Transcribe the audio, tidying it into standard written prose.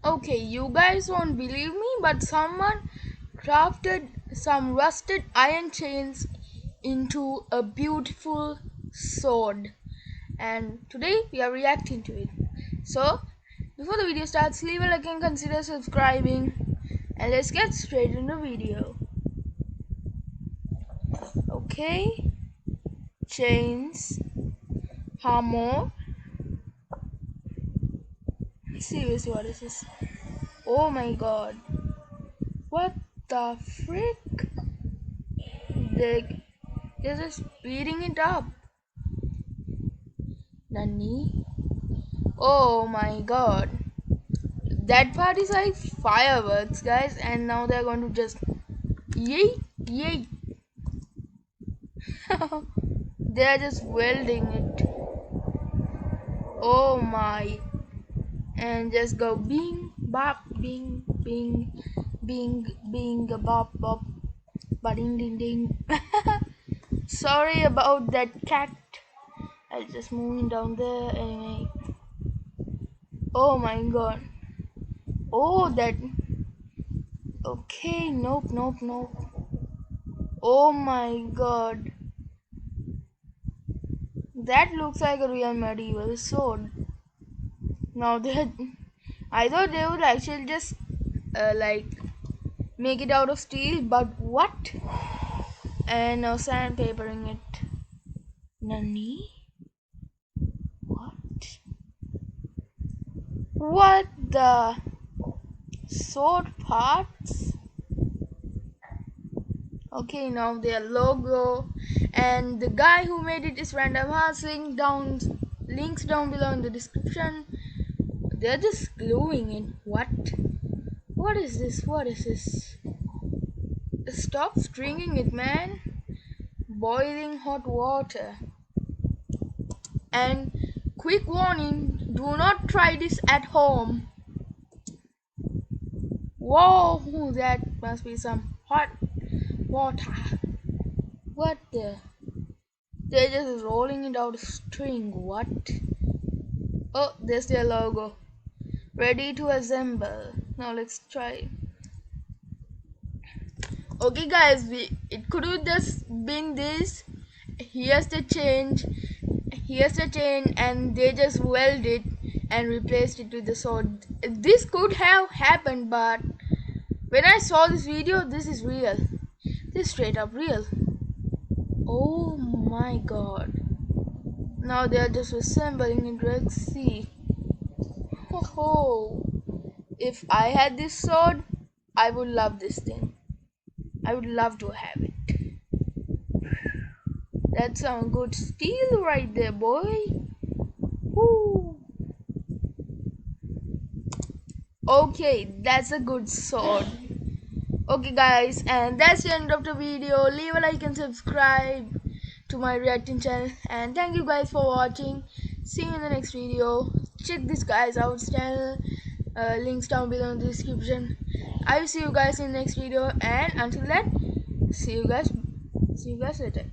Okay, you guys won't believe me, but someone crafted some rusted iron chains into a beautiful sword. And today we are reacting to it. So, before the video starts, leave a like and consider subscribing. And let's get straight into the video. Okay, chains, hammer. Seriously, what is this? Oh my god. What the frick? They, they're just beating it up. Nani? Oh my god. That part is like fireworks, guys, and now they're going to just yeet, yeet. They're just welding it. Oh my. And just go bing, bop, bing, bing, bing, bing, bop, bop, ba ding, ding, ding. Sorry about that cat. I just moving down there anyway. Oh my god. Oh, that. Okay, nope, nope, nope. Oh my god. That looks like a real medieval sword. Now they, I thought they would actually just like make it out of steel, but what? And now sandpapering it. Nani? What? What the sword parts? Okay, now their logo and the guy who made it is Random Hearts. Links down below in the description. They're just gluing it. What? What is this? What is this? Stop stringing it, man. Boiling hot water. And quick warning, do not try this at home. Whoa, that must be some hot water. What the? They're just rolling it out of string. What? Oh, there's their logo. Ready to assemble. Now let's try. Okay guys, it could have just been this. Here's the chain and they just welded it and replaced it with the sword. This could have happened, but when I saw this video, this is real. This is straight up real. Oh my god. Now they are just assembling in Red Sea. Ho ho. If I had this sword, I would love this thing. I would love to have it. That's some good steel right there, boy. Woo. Okay, that's a good sword. Okay guys, and that's the end of the video. Leave a like and subscribe to my reacting channel, and thank you guys for watching. See you in the next video. Check this guys out channel, links down below in the description. I will see you guys in the next video, and until then, see you guys later.